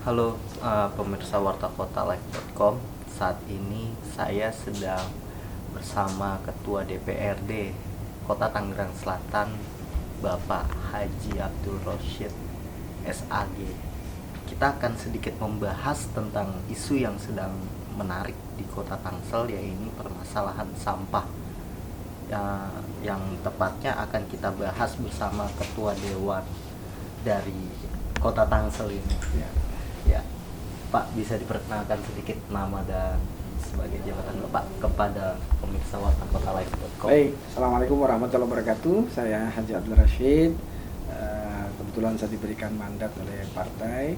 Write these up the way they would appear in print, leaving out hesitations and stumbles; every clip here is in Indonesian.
Halo, pemirsa Warta Kota Live.com. Saat ini saya sedang bersama Ketua DPRD Kota Tangerang Selatan, Bapak Haji Abdul Rosyid SAG. Kita akan sedikit membahas tentang isu yang sedang menarik di Kota Tangsel, yaitu permasalahan sampah. Yang tepatnya akan kita bahas bersama Ketua Dewan dari Kota Tangsel ini. Ya, Pak, bisa diperkenalkan sedikit nama dan sebagai jabatan Bapak kepada pemirsa Warta Kota Live.com. Baik, Assalamualaikum warahmatullahi wabarakatuh. Saya Haji Abdul Rosyid. Kebetulan saya diberikan mandat oleh partai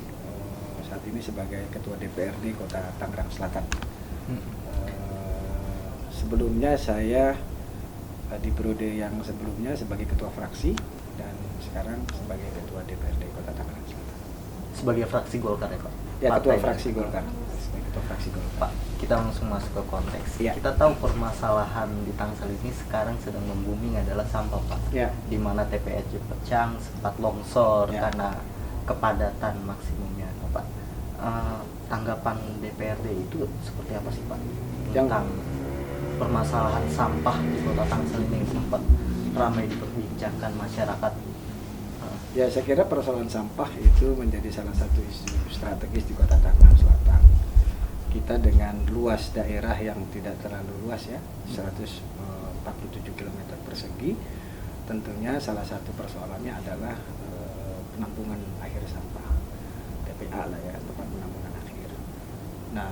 saat ini sebagai Ketua DPRD Kota Tangerang Selatan. Sebelumnya saya di periode yang sebelumnya sebagai Ketua Fraksi dan sekarang sebagai Ketua DPRD Kota Tangerang Selatan. Sebagai fraksi Golkar ya Pak? Ya, Ketua Partai Fraksi Golkar. Sebagai Ketua Fraksi Golkar. Pak, kita langsung masuk ke konteks. Ya. Kita tahu permasalahan di Tangsel ini sekarang sedang membuming adalah sampah, Pak. Ya. Di mana TPSJ Pecang sempat longsor Ya. karena kepadatan maksimumnya, Pak. Tanggapan DPRD itu seperti apa sih, Pak? Tentang permasalahan sampah di Kota Tangsel ini yang sempat ramai diperbincangkan masyarakat. Ya, saya kira persoalan sampah itu menjadi salah satu isu strategis di Kota Tangerang Selatan. Kita dengan luas daerah yang tidak terlalu luas ya, 147 km persegi, tentunya salah satu persoalannya adalah penampungan akhir sampah, TPA lah ya, tempat penampungan akhir. Nah,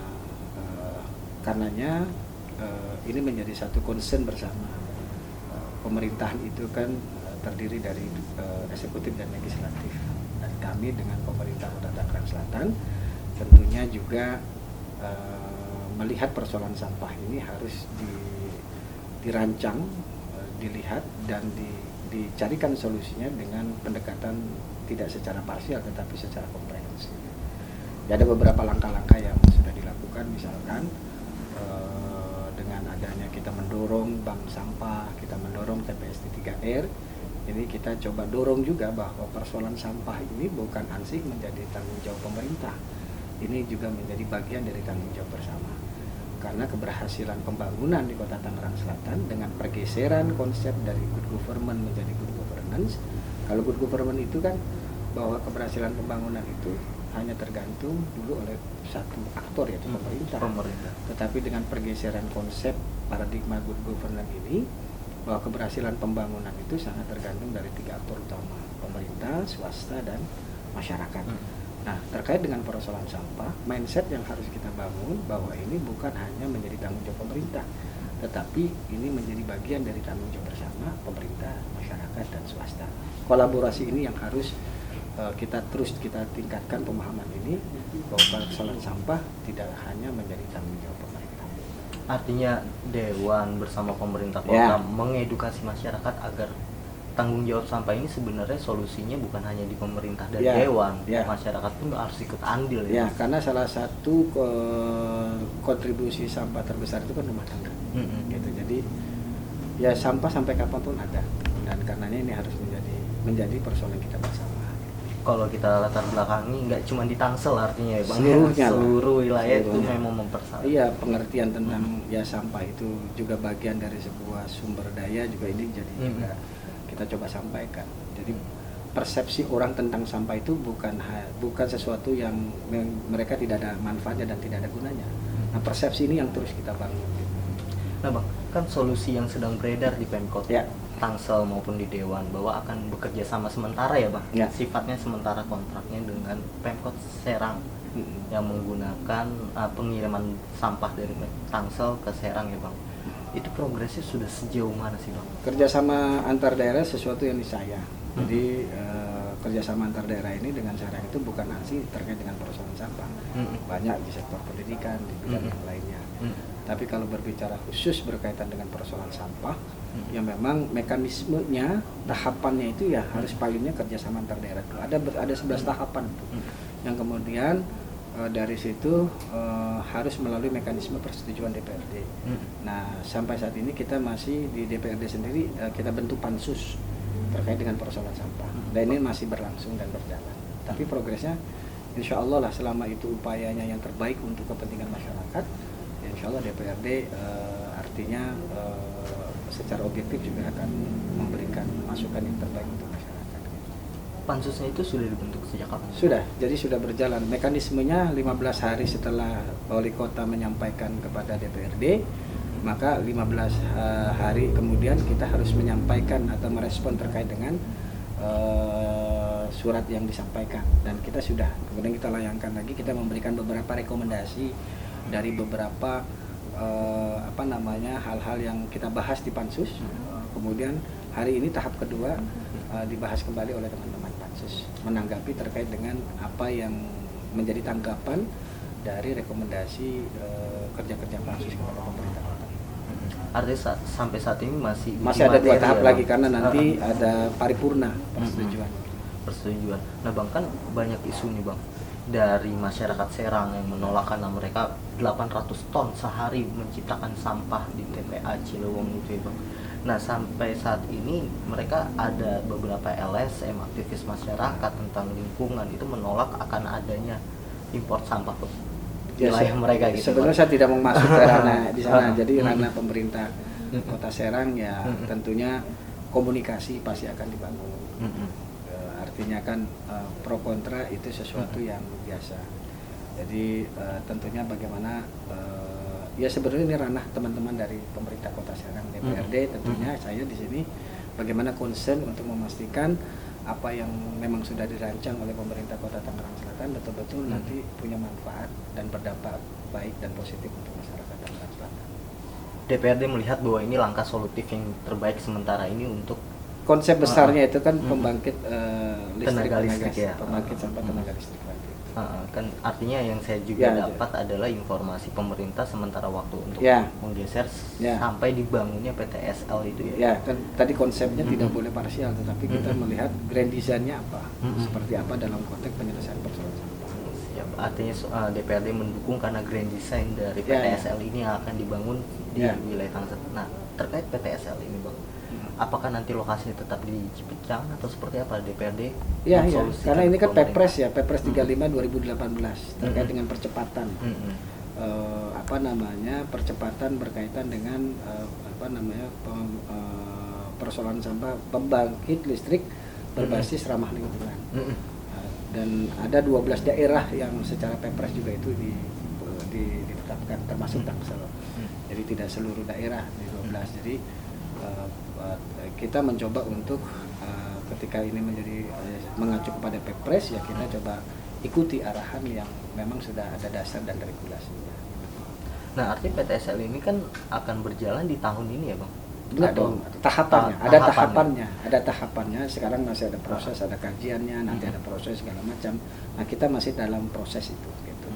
karenanya ini menjadi satu concern bersama. Pemerintahan itu kan terdiri dari eksekutif dan legislatif, dan kami dengan pemerintah Kota Tangerang Selatan tentunya juga melihat persoalan sampah ini harus dirancang, dilihat dan dicarikan solusinya dengan pendekatan tidak secara parsial tetapi secara komprehensif. Ada beberapa langkah-langkah yang sudah dilakukan, misalkan dengan adanya kita mendorong bank sampah, kita mendorong TPST 3R. Ini kita coba dorong juga bahwa persoalan sampah ini bukan ansih menjadi tanggung jawab pemerintah. Ini juga menjadi bagian dari tanggung jawab bersama. Karena keberhasilan pembangunan di Kota Tangerang Selatan dengan pergeseran konsep dari good government menjadi good governance. Kalau good government itu kan bahwa keberhasilan pembangunan itu hanya tergantung dulu oleh satu aktor, yaitu pemerintah. Tetapi dengan pergeseran konsep paradigma good governance ini, bahwa keberhasilan pembangunan itu sangat tergantung dari tiga aktor utama, pemerintah, swasta, dan masyarakat. Nah, terkait dengan persoalan sampah, mindset yang harus kita bangun bahwa ini bukan hanya menjadi tanggung jawab pemerintah, tetapi ini menjadi bagian dari tanggung jawab bersama pemerintah, masyarakat, dan swasta. Kolaborasi ini yang harus kita tingkatkan pemahaman ini, bahwa persoalan sampah tidak hanya menjadi tanggung jawab pemerintah. Artinya Dewan bersama pemerintah kota mengedukasi masyarakat agar tanggung jawab sampah ini sebenarnya solusinya bukan hanya di pemerintah dan Dewan, masyarakat pun harus ikut andil ya. Karena salah satu kontribusi sampah terbesar itu kan rumah tangga, gitu. Jadi ya sampah sampai kapanpun ada, dan karenanya ini harus menjadi persoalan kita bersama. Kalau kita latar belakangi nggak cuma di Tangsel artinya ya Bang, seluruh wilayah itu memang mempersoalkan. Iya, pengertian tentang ya sampah itu juga bagian dari sebuah sumber daya, juga ini jadi juga kita coba sampaikan. Jadi persepsi orang tentang sampah itu bukan sesuatu yang mereka tidak ada manfaatnya dan tidak ada gunanya. Nah, persepsi ini yang terus kita bangun. Nah Bang, kan solusi yang sedang beredar di Pemkot Tangsel maupun di Dewan bahwa akan bekerja sama sementara ya Bang, sifatnya sementara kontraknya dengan Pemkot Serang yang menggunakan pengiriman sampah dari Tangsel ke Serang ya Bang. Itu progresnya sudah sejauh mana sih Bang? Kerjasama antar daerah sesuatu yang disayang. Jadi kerjasama antar daerah ini dengan Serang itu bukan ansih terkait dengan persoalan sampah. Banyak di sektor pendidikan, di bidang yang lainnya. Tapi kalau berbicara khusus berkaitan dengan persoalan sampah, ya memang mekanismenya, tahapannya itu ya harus payungnya kerjasama antar daerah. Ada 11 tahapan itu, yang kemudian dari situ harus melalui mekanisme persetujuan DPRD. Nah, sampai saat ini kita masih di DPRD sendiri kita bentuk pansus terkait dengan persoalan sampah. Dan ini masih berlangsung dan berjalan. Tapi progresnya insya Allah lah selama itu upayanya yang terbaik untuk kepentingan masyarakat, ya insya Allah DPRD artinya secara objektif juga akan memberikan masukan yang terbaik untuk masyarakat. Pansusnya itu sudah dibentuk sejak kapan? Sudah, jadi sudah berjalan. Mekanismenya 15 hari setelah wali kota menyampaikan kepada DPRD, maka 15 hari kemudian kita harus menyampaikan atau merespon terkait dengan surat yang disampaikan, dan kita sudah kemudian kita layangkan lagi, kita memberikan beberapa rekomendasi dari beberapa hal-hal yang kita bahas di pansus. Kemudian hari ini tahap kedua dibahas kembali oleh teman-teman pansus menanggapi terkait dengan apa yang menjadi tanggapan dari rekomendasi kerja-kerja pansus kepada pemerintah kota. Artinya sampai saat ini masih ada 2 tahap ya, lagi karena nanti ada paripurna persetujuan. Nah bang, kan banyak isu nih bang dari masyarakat Serang yang menolak karena mereka 800 ton sehari menciptakan sampah di TPA Cilewong itu ya bang. Nah sampai saat ini mereka ada beberapa LSM, aktivis masyarakat tentang lingkungan itu menolak akan adanya impor sampah ke wilayah mereka gitu. Sebenarnya saya tidak mau masuk ke ranah di sana, jadi ranah pemerintah Kota Serang ya tentunya komunikasi pasti akan dibangun. Artinya kan pro kontra itu sesuatu yang biasa. Jadi tentunya bagaimana ya sebenarnya ini ranah teman-teman dari pemerintah Kota Serang, DPRD tentunya. Saya di sini bagaimana concern untuk memastikan apa yang memang sudah dirancang oleh pemerintah Kota Tangerang Selatan betul-betul nanti punya manfaat dan berdampak baik dan positif untuk masyarakat Tangerang Selatan. DPRD melihat bahwa ini langkah solutif yang terbaik sementara ini untuk konsep besarnya itu kan pembangkit tenaga listrik ya. Pembangkit sampah tenaga listrik lagi. Kan artinya yang saya juga dapat adalah informasi pemerintah sementara waktu untuk menggeser sampai dibangunnya PTSL itu ya. Ya, kan tadi konsepnya tidak boleh parsial, tetapi kita melihat grand design-nya apa, seperti apa dalam konteks penyelesaian persoalan sampah. Siap. Artinya DPRD mendukung karena grand design dari PTSL ini yang akan dibangun di wilayah Tangsel. Nah, terkait PTSL ini bang, apakah nanti lokasinya tetap di Cipecang atau seperti apa DPRD? Ya, karena ini kan Perpres 35 2018 terkait dengan percepatan percepatan berkaitan dengan persoalan sampah, pembangkit listrik berbasis ramah lingkungan. Dan ada 12 daerah yang secara Perpres juga itu ditetapkan termasuk Tangsel. Jadi tidak seluruh daerah di 12. Jadi kita mencoba untuk ketika ini menjadi mengacu kepada Perpres ya kita coba ikuti arahan yang memang sudah ada dasar dan regulasinya. Nah artinya PTSL ini kan akan berjalan di tahun ini ya bang? Atau tahapannya, ada tahapannya. Sekarang masih ada proses, ada kajiannya, nanti ada proses segala macam. Nah kita masih dalam proses itu. Gitu.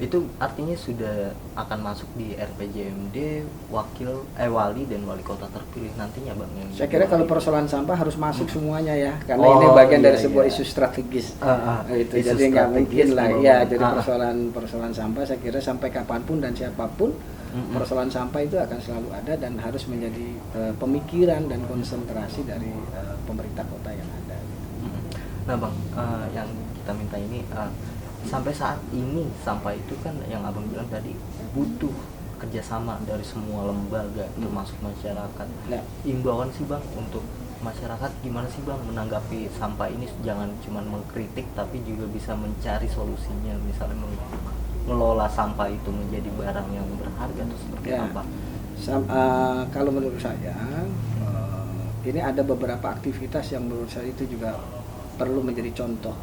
Itu artinya sudah akan masuk di RPJMD wali dan wali kota terpilih nantinya bang. Saya kira kalau persoalan sampah harus masuk semuanya ya, karena ini bagian dari sebuah isu strategis. Itu isu jadi nggak mungkin lah ya. Jadi persoalan sampah saya kira sampai kapanpun dan siapapun persoalan sampah itu akan selalu ada dan harus menjadi pemikiran dan konsentrasi dari pemerintah kota yang ada. Nah bang, yang kita minta ini sampai saat ini sampah itu kan yang abang bilang tadi butuh kerjasama dari semua lembaga termasuk masyarakat. Nah, imbauan sih bang untuk masyarakat gimana sih bang menanggapi sampah ini, jangan cuma mengkritik tapi juga bisa mencari solusinya, misalnya mengelola sampah itu menjadi barang yang berharga atau seperti apa? Kalau menurut saya ini ada beberapa aktivitas yang menurut saya itu juga perlu menjadi contoh.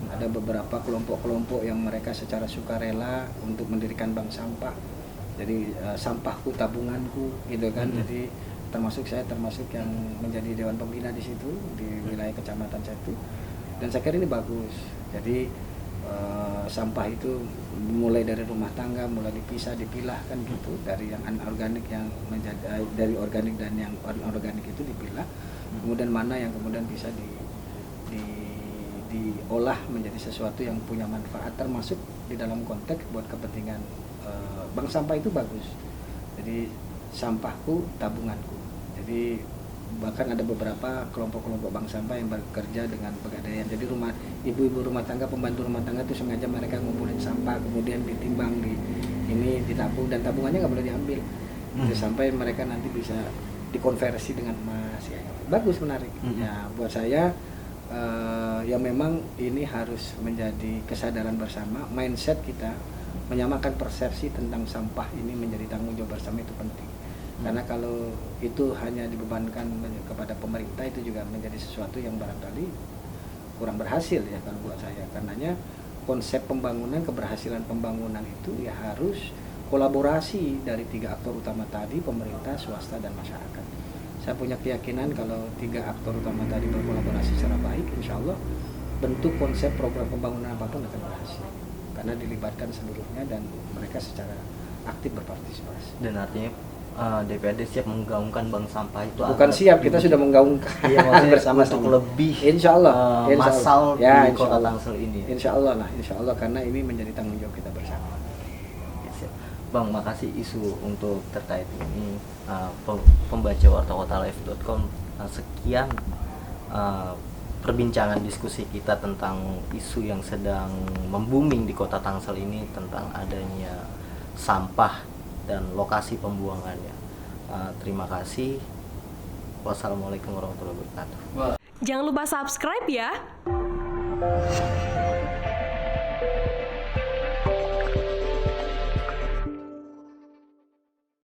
Ada beberapa kelompok-kelompok yang mereka secara sukarela untuk mendirikan bank sampah. Jadi sampahku tabunganku gitu kan. Jadi termasuk yang menjadi dewan pembina di situ di wilayah kecamatan Cetu. Dan saya kira ini bagus. Jadi sampah itu mulai dari rumah tangga mulai dipilah kan gitu, dari yang anorganik yang menjadi dari organik dan yang anorganik itu dipilah. Kemudian mana yang kemudian bisa diolah menjadi sesuatu yang punya manfaat, termasuk di dalam konteks buat kepentingan bank sampah itu bagus. Jadi sampahku tabunganku. Jadi bahkan ada beberapa kelompok-kelompok bank sampah yang bekerja dengan pegadaian. Jadi ibu-ibu rumah tangga, pembantu rumah tangga itu sengaja mereka ngumpulin sampah, kemudian ditimbang ditabung, dan tabungannya nggak boleh diambil. Jadi sampai mereka nanti bisa dikonversi dengan emas, ya. Bagus, menarik. Ya, buat saya ya memang ini harus menjadi kesadaran bersama, mindset kita menyamakan persepsi tentang sampah ini menjadi tanggung jawab bersama itu penting. Karena kalau itu hanya dibebankan kepada pemerintah, itu juga menjadi sesuatu yang barangkali kurang berhasil ya kalau buat saya. Karenanya konsep pembangunan, keberhasilan pembangunan itu ya harus kolaborasi dari 3 aktor utama tadi, pemerintah, swasta, dan masyarakat. Saya punya keyakinan kalau 3 aktor utama tadi berkolaborasi secara baik, insya Allah bentuk konsep program pembangunan apapun akan berhasil. Karena dilibatkan seluruhnya dan mereka secara aktif berpartisipasi. Dan artinya DPRD siap menggaungkan bank sampah itu. Bukan siap, kita sudah menggaungkan. Iya, maksudnya bersama-sama. untuk lebih insya Allah, massal ya, di Kota Tangsel ini. Insya Allah lah, insya Allah, karena ini menjadi tanggung jawab kita bersama. Bang, makasih isu untuk terkait ini. Pembaca wartakotalive.com, sekian perbincangan diskusi kita tentang isu yang sedang membuming di Kota Tangsel ini, tentang adanya sampah dan lokasi pembuangannya. Terima kasih. Wassalamualaikum warahmatullahi wabarakatuh. Jangan lupa subscribe ya.